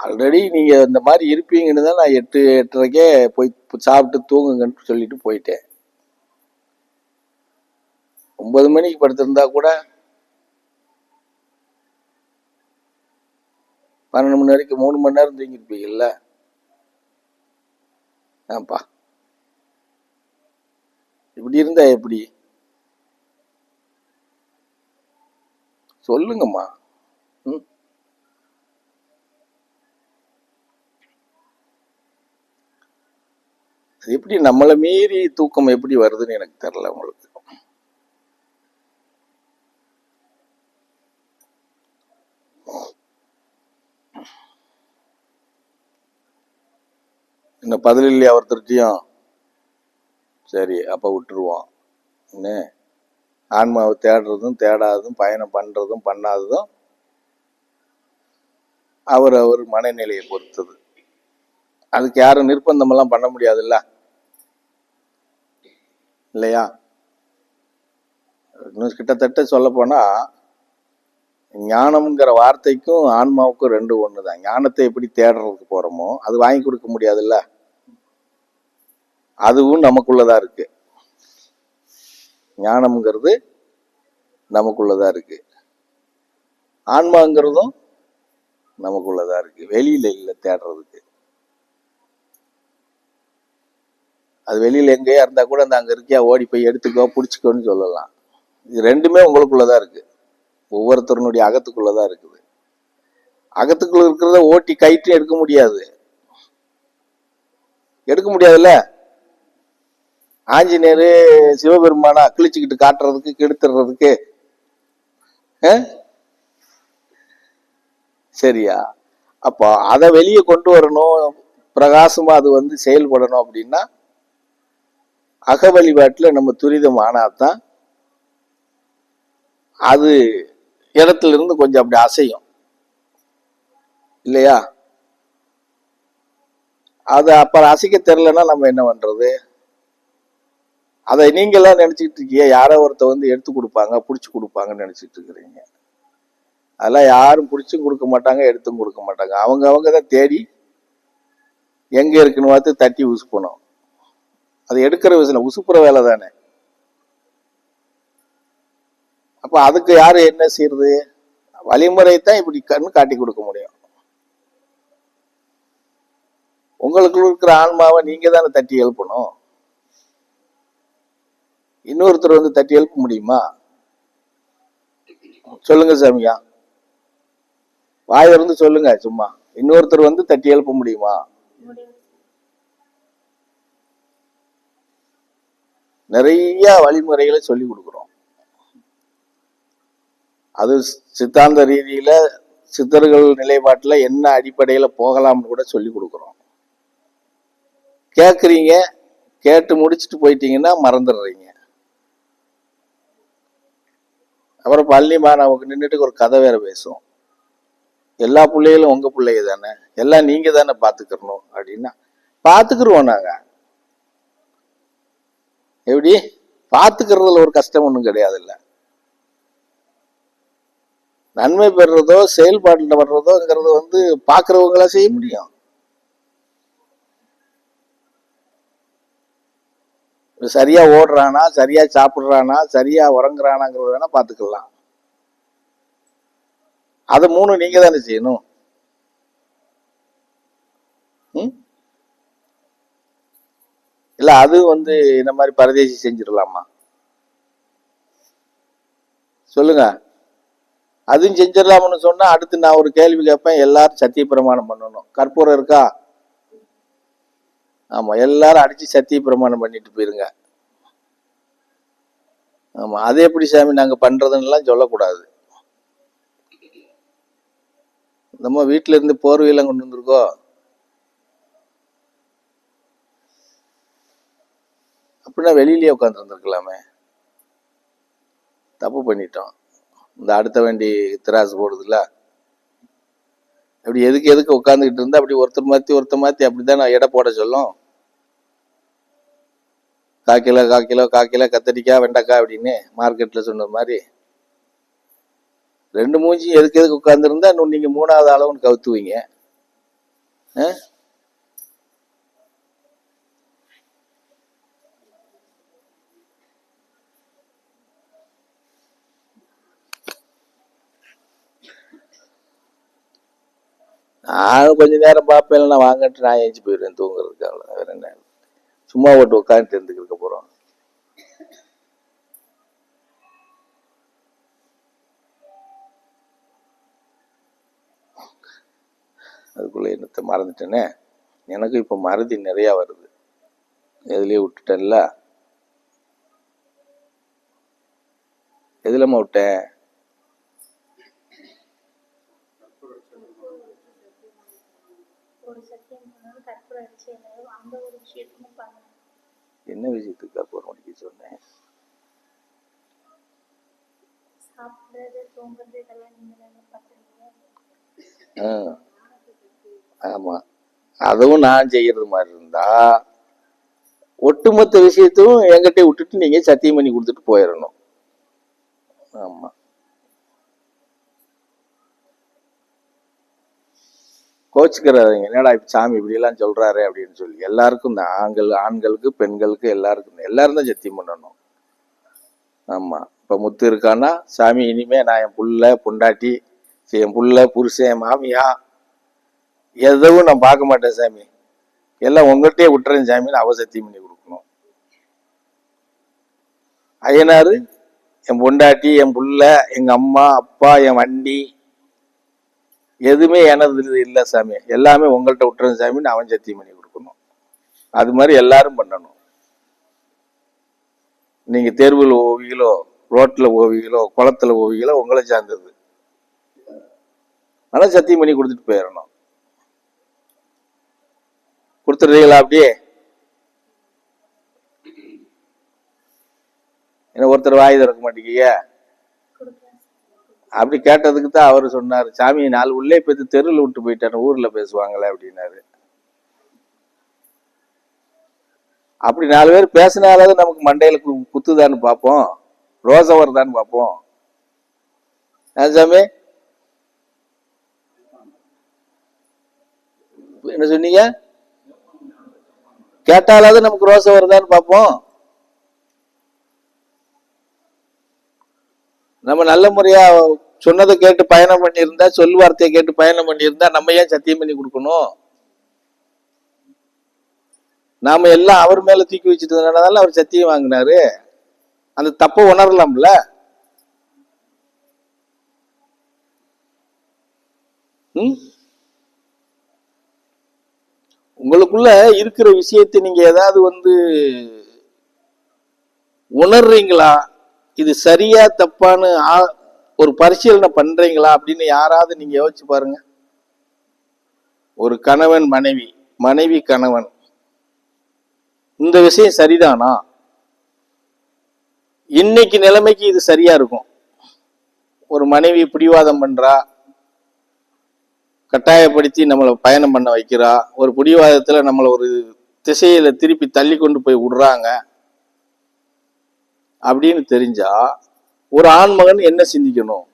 Already நீங்க இந்த மாதிரி இருப்பீங்கன்னு தான் நான் 8-8:30 போய் சாப்பிட்டு தூங்குங்கன்னு சொல்லிட்டு போயிட்டேன். 9 மணிக்கு படுத்திருந்தா கூட 12 மணி வரைக்கும் 3 மணி நேரம் தூங்கிருப்பீங்கல்ல. ஆப்பா, இப்படி இருந்தா எப்படி? சொல்லுங்கம்மா. அது எப்படி நம்மளை மீறி தூக்கம் எப்படி வருதுன்னு எனக்கு தெரியல உங்களுக்கு. இன்னும் பதில் இல்லையா ஒருத்தருட்டையும்? சரி, அப்ப விட்டுருவோம். என்ன, ஆன்மாவை தேடுறதும் தேடாததும் பயணம் பண்றதும் பண்ணாததும் அவர் மனநிலையை பொறுத்தது. அதுக்கு யாரும் நிர்பந்தம் எல்லாம் பண்ண முடியாதுல்ல, இல்லையா? இன்னும் கிட்டத்தட்ட சொல்ல போனா ஞானம்ங்கிற வார்த்தைக்கும் ஆன்மாவுக்கும் 2 ஒண்ணுதான். ஞானத்தை எப்படி தேடுறதுக்கு போறோமோ அது வாங்கி கொடுக்க முடியாதுல்ல, அதுவும் நமக்குள்ளதான் இருக்கு. ஞானம்ங்கிறது நமக்குள்ளதான் இருக்கு, ஆன்மாங்கிறதும் நமக்குள்ளதான் இருக்கு, வெளியில இல்லை தேடுறதுக்கு. அது வெளியில எங்கேயா இருந்தா கூட அந்த அங்க இருக்கியா ஓடி போய் எடுத்துக்கோ பிடிச்சிக்கோன்னு சொல்லலாம். இது 2மே உங்களுக்குள்ளதான் இருக்கு, ஒவ்வொருத்தருடைய அகத்துக்குள்ளதான் இருக்குது. அகத்துக்குள்ள இருக்கிறத ஓட்டி கைட்டு எடுக்க முடியாது, எடுக்க முடியாதுல்ல. ஆஞ்சநேயரு சிவபெருமானா கிழிச்சுக்கிட்டு காட்டுறதுக்கு கெடுத்துறதுக்கு சரியா? அப்போ அதை வெளியே கொண்டு வரணும், பிரகாசமா அது செயல்படணும் அப்படின்னா அக வழிபாட்டுல நம்ம துரிதம் ஆனாதான் அது இடத்துல இருந்து கொஞ்சம் அப்படி அசையும், இல்லையா? அது அப்புறம் அசைக்க தெரியலன்னா நம்ம என்ன பண்றது? அதை நீங்கெல்லாம் நினைச்சிட்டு இருக்கீங்க யாரோ ஒருத்த எடுத்து கொடுப்பாங்க பிடிச்சி கொடுப்பாங்கன்னு நினைச்சிட்டு இருக்கிறீங்க. அதெல்லாம் யாரும் பிடிச்சும் கொடுக்க மாட்டாங்க, எடுத்தும் கொடுக்க மாட்டாங்க. அவங்க தான் தேடி எங்க இருக்குன்னு பார்த்து தட்டி உசுப்பணும். அது எடுக்கிற விஷயம் உசுப்புற வேலை தானே. அப்ப அதுக்கு யாரு என்ன செய்யறது? வழிமுறை தான் இப்படி கண்ணு காட்டி கொடுக்க முடியும். உங்களுக்குள்ள இருக்கிற ஆன்மாவை நீங்க தானே தட்டி எழுப்பணும். இன்னொருத்தர் தட்டி எழுப்ப முடியுமா? சொல்லுங்க சாமியா, வாயிலிருந்து சொல்லுங்க. சும்மா இன்னொருத்தர் தட்டி எழுப்ப முடியுமா? நிறைய வழிமுறைகளை சொல்லி கொடுக்குறோம். அது சித்தாந்த ரீதியில சித்தர்கள் நிலைப்பாட்டுல என்ன அடிப்படையில போகலாம்னு கூட சொல்லி கொடுக்குறோம். கேக்குறீங்க, கேட்டு முடிச்சுட்டு போயிட்டீங்கன்னா மறந்துடுறீங்க. அப்புறம் பழனி மாணவனுக்கு நின்றுட்டு ஒரு கதை வேற பேசும். எல்லா பிள்ளைகளும் உங்க பிள்ளைங்க தானே, எல்லாம் நீங்க தானே பாத்துக்கணும் அப்படின்னா பாத்துக்கிருவோம் நாங்க. எப்படி பாத்துக்கிறதுல ஒரு கஷ்டம் ஒண்ணும் கிடையாது. இல்ல, நன்மை பெறுறதோ செயல்பாட்டுல வர்றதோங்கிறது பாக்குறவங்களா செய்ய முடியும். சரியா ஓடுறானா, சரியா சாப்பிடுறானா, சரியா உறங்குறானாங்கிறது வேணா பாத்துக்கலாம். அது 3 நீங்க தானே செய்யணும். இல்ல அது இந்த மாதிரி பரதேசி செஞ்சிடலாமா? சொல்லுங்க. அதுவும் செஞ்சிடலாம்னு சொன்னா அடுத்து நான் ஒரு கேள்வி கேட்பேன். எல்லாரும் சத்திய பிரமாணம் பண்ணணும். கற்பூரம் இருக்கா? ஆமா, எல்லாரும் அடிச்சு சத்திய பிரமாணம் பண்ணிட்டு போயிருங்க. ஆமா, அது எப்படி சாமி நாங்க பண்றதுன்னு சொல்லக்கூடாது. நம்ம வீட்டுல இருந்து போர்வையெல்லாம் கொண்டு வந்திருக்கோம். அப்படின்னா வெளியிலேயே உட்காந்து இருந்திருக்கலாமே. தப்பு பண்ணிட்டோம். இந்த அடுத்த வண்டி திராசு போடுதுல்ல, அப்படி எதுக்கு உட்காந்துக்கிட்டு இருந்தா அப்படி ஒருத்தர் மாத்தி அப்படிதான் நான் எடை போட சொல்லும். 1/4 கிலோ கத்தரிக்காய் வெண்டைக்காய் அப்படின்னு மார்க்கெட்ல சொன்ன மாதிரி 2 மூஞ்சி எதுக்கு உட்கார்ந்து இருந்தா இன்னும் நீங்க 3வது அளவுன்னு கவுத்துவீங்க. நான் கொஞ்ச நேரம் பார்ப்பேன், நான் வாங்கட்டு நான் ஏஞ்சி போயிடுவேன் தூங்குறதுக்கு. அவ்வளோ, வேற என்ன? சும்மா ஓட்டு உட்காந்துட்டு இருந்துக்க போறோம். அதுக்குள்ள என்னத்தை மறந்துட்டேனே. எனக்கு இப்ப மறதி நிறைய வருது. எதுலயே விட்டுட்டேன்ல. எதுலமா விட்டேன்? என்ன விஷயத்துக்கு கற்பூரம் அடிக்க சொன்னேன்? ஆமா, அதுவும் நான் செய்யறது மாதிரி இருந்தா ஒட்டுமொத்த விஷயத்தையும் என்கிட்ட விட்டுட்டு நீங்க சத்தியம் பண்ணி கொடுத்துட்டு போயிடணும். ஆமா, கோச்சுக்கிறாருங்க. என்னடா இப்ப சாமி இப்படி எல்லாம் சொல்றாரு அப்படின்னு சொல்லி. எல்லாருக்கும் தான், ஆண்களுக்கு பெண்களுக்கு எல்லாரும் தான் சத்தியம் பண்ணணும். ஆமா, இப்ப முத்து இருக்கான்னா, சாமி இனிமே நான் என் புள்ள பொண்டாட்டி, என் புள்ள புருஷன் மாமியா எதுவும் நான் பார்க்க மாட்டேன் சாமி, எல்லாம் உங்கள்கிட்டயே விட்டுறேன் சாமின்னு அவ சத்தியம் பண்ணி கொடுக்கணும். ஐயனாரு என் பொண்டாட்டி, என் புள்ள, எங்க அம்மா அப்பா, என் வண்டி எதுவுமே எனது இல்லை சாமி, எல்லாமே உங்கள்கிட்ட விட்டுறேன் சாமின்னு அவன் சத்தியம் பண்ணி கொடுக்கணும். அது மாதிரி எல்லாரும் பண்ணணும். நீங்க தேர்வில் ஓவிகளோ, ரோட்ல ஓவிகளோ, குளத்துல ஓவிகளோ உங்களை சார்ந்தது. ஆனா சத்தியம் பண்ணி கொடுத்துட்டு போயிடணும். கொடுத்துடுறீங்களா? அப்படியே என்ன ஒருத்தர் வாய் திறக்க மாட்டேங்க? அப்படி கேட்டதுக்கு தான் அவரு சொன்னாரு, சாமி 4 உள்ளே பேத்து தெருவில் விட்டு போயிட்டாரு, ஊர்ல பேசுவாங்களே அப்படின்னாரு. அப்படி 4 பேர் பேசினாலாவது நமக்கு மண்டையில குத்துதான்னு பார்ப்போம், ரோசம் வருதான்னு பார்ப்போம். சாமி என்ன சொன்னீங்க? கேட்டாலாவது நமக்கு ரோசம் வருதான்னு பார்ப்போம். நம்ம நல்ல முறையா சொன்னதை கேட்டு பயணம் பண்ணியிருந்தா, சொல் வார்த்தையை கேட்டு பயணம் பண்ணியிருந்தா நம்ம ஏன் சத்தியம் பண்ணி கொடுக்கணும்? நாம எல்லாம் அவர் மேல தூக்கி வச்சுட்டதுனால அவர் சத்தியம் வாங்கினாரு. அந்த தப்ப உணரலாம்ல. உங்களுக்குள்ள இருக்கிற விஷயத்தை நீங்க ஏதாவது உணர்றீங்களா? இது சரியா தப்பான்னு ஒரு பரிசீலனை பண்றீங்களா அப்படின்னு யாராவது நீங்க யோசிச்சு பாருங்க. ஒரு கணவன் மனைவி, மனைவி கணவன், இந்த விஷயம் சரிதானா? இன்னைக்கு நிலைமைக்கு இது சரியா இருக்கும்? ஒரு மனைவி பிடிவாதம் பண்றா, கட்டாயப்படுத்தி நம்மளை பயணம் பண்ண வைக்கிறா, ஒரு பிடிவாதத்துல நம்மளை ஒரு திசையில திருப்பி தள்ளி கொண்டு போய் விடுறாங்க அப்படின்னு தெரிஞ்சா ஒரு ஆண்மகன் என்ன சிந்திக்கணும்?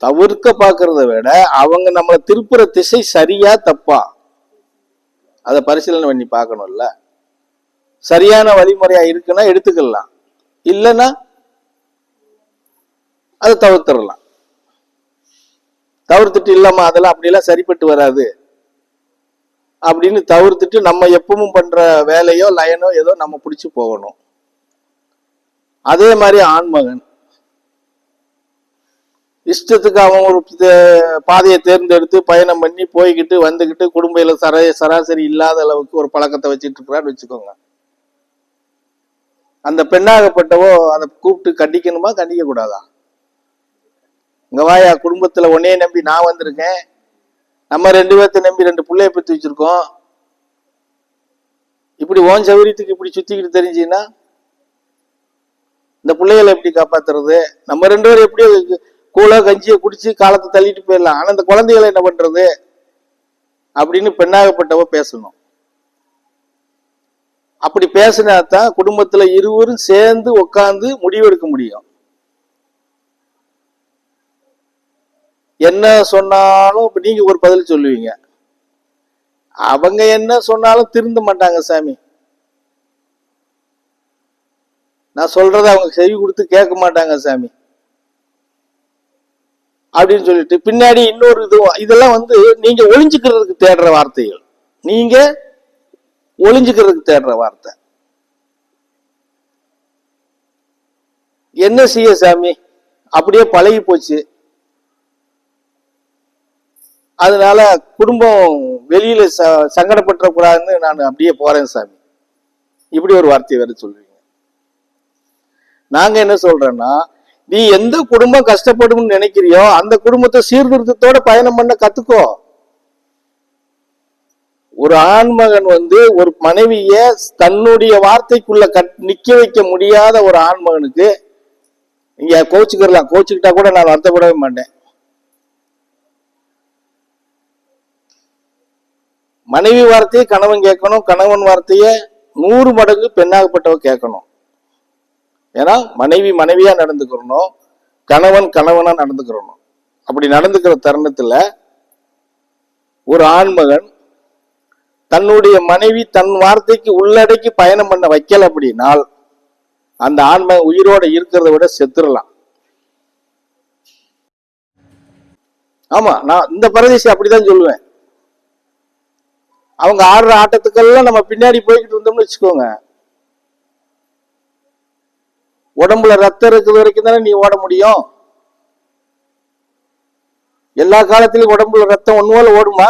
தவிர்க்க பாக்குறத விட அவங்க நம்மளை திருப்புற திசை சரியா தப்பா அதை பரிசீலனை பண்ணி பார்க்கணும்ல. சரியான வழிமுறையா இருக்குன்னா எடுத்துக்கலாம், இல்லைன்னா அதை தவிர்த்துடலாம். தவிர்த்துட்டு இல்லாம அதெல்லாம் அப்படியெல்லாம் சரிப்பட்டு வராது அப்படின்னு தவிர்த்துட்டு நம்ம எப்பவும் பண்ற வேலையோ லயனோ ஏதோ நம்ம பிடிச்சு போகணும். அதே மாதிரி ஆண்மகன் இஷ்டத்துக்கு அவன் ஒரு பாதையை தேர்ந்தெடுத்து பயணம் பண்ணி போய்கிட்டு வந்துகிட்டு குடும்பத்துல சராசரி இல்லாத அளவுக்கு ஒரு பழக்கத்தை வச்சுட்டு இருக்கிறான்னு வச்சுக்கோங்க. அந்த பெண்ணாகப்பட்டவோ அதை கூப்பிட்டு கண்டிக்கணுமா, கண்டிக்க கூடாதா? இங்க வாயா, குடும்பத்துல உன்னையே நம்பி நான் வந்திருக்கேன், நம்ம 2 பேர்த்த நம்பி 2 பிள்ளைய பெற்று வச்சிருக்கோம், இப்படி ஓன் சௌரியத்துக்கு இப்படி சுத்திக்கிட்டு தெரிஞ்சுன்னா இந்த பிள்ளைகளை எப்படி காப்பாத்துறது? நம்ம 2 பேரும் எப்படியோ கூழ கஞ்சியை குடிச்சு காலத்தை தள்ளிட்டு போயிடலாம், ஆனா இந்த குழந்தைகளை என்ன பண்றது அப்படின்னு பெண்ணாகப்பட்டவ பேசணும். அப்படி பேசினாதான் குடும்பத்துல இருவரும் சேர்ந்து உட்கார்ந்து முடிவெடுக்க முடியும். என்ன சொன்னாலும் இப்ப நீங்க ஒரு பதில் சொல்லுவீங்க, அவங்க என்ன சொன்னாலும் திருந்த மாட்டாங்க சாமி. நான் சொல்றத அவங்க செவி கொடுத்து கேட்க மாட்டாங்க சாமி அப்படின்னு சொல்லிட்டு பின்னாடி இன்னொரு இதெல்லாம் நீங்க ஒளிஞ்சுக்கிறதுக்கு தேடுற வார்த்தைகள். நீங்க ஒளிஞ்சுக்கிறதுக்கு தேடுற வார்த்தை. என்ன செய்ய சாமி, அப்படியே பழகி போச்சு. அதனால குடும்பம் வெளியில சங்கடப்பட்ட கூடாதுன்னு நான் அப்படியே போறேன் சாமி. இப்படி ஒரு வார்த்தையை வேற சொல்லுவீங்க. நாங்க என்ன சொல்றோம்னா, நீ எந்த குடும்பம் கஷ்டப்படும் நினைக்கிறியோ அந்த குடும்பத்தை சீர்திருத்தத்தோட பயணம் பண்ண கத்துக்கோ. ஒரு ஆண்மகன் ஒரு மனைவிய தன்னுடைய வார்த்தைக்குள்ள நிக்க வைக்க முடியாத ஒரு ஆண்மகனுக்கு, நீங்க கோச்சுக்கலாம், கோச்சுக்கிட்டா கூட நான் வருத்தப்படவே மாட்டேன். மனைவி வார்த்தையை கணவன் கேட்கணும், கணவன் வார்த்தையை 100 மடங்கு பெண்ணாகப்பட்டவ கேட்கணும். ஏன்னா மனைவி மனைவியா நடந்துக்கிறணும், கணவன் கணவனா நடந்துக்கிறணும். அப்படி நடந்துக்கிற தருணத்துல ஒரு ஆண்மகன் தன்னுடைய மனைவி தன் வார்த்தைக்கு உள்ளடக்கி பயணம் பண்ண வைக்கல அப்படின்னால் அந்த ஆண்மகன் உயிரோட இருக்கிறத விட செத்துடலாம். ஆமா, நான் இந்த பரதேசி அப்படிதான் சொல்லுவேன். அவங்க ஆடுற ஆட்டத்துக்கெல்லாம் நம்ம பின்னாடி போய்கிட்டு இருந்தோம்னு வச்சுக்கோங்க, உடம்புல ரத்தம் இருக்கிற வரைக்கும் தானே நீ ஓட முடியும். எல்லா காலத்திலும் உடம்புல ரத்தம் ஒண்ணுவோல ஓடுமா?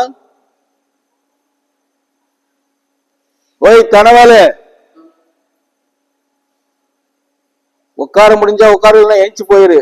ஓய் தனவாலே, உட்கார முடிஞ்சா உட்கார, எழுச்சி போயிரு.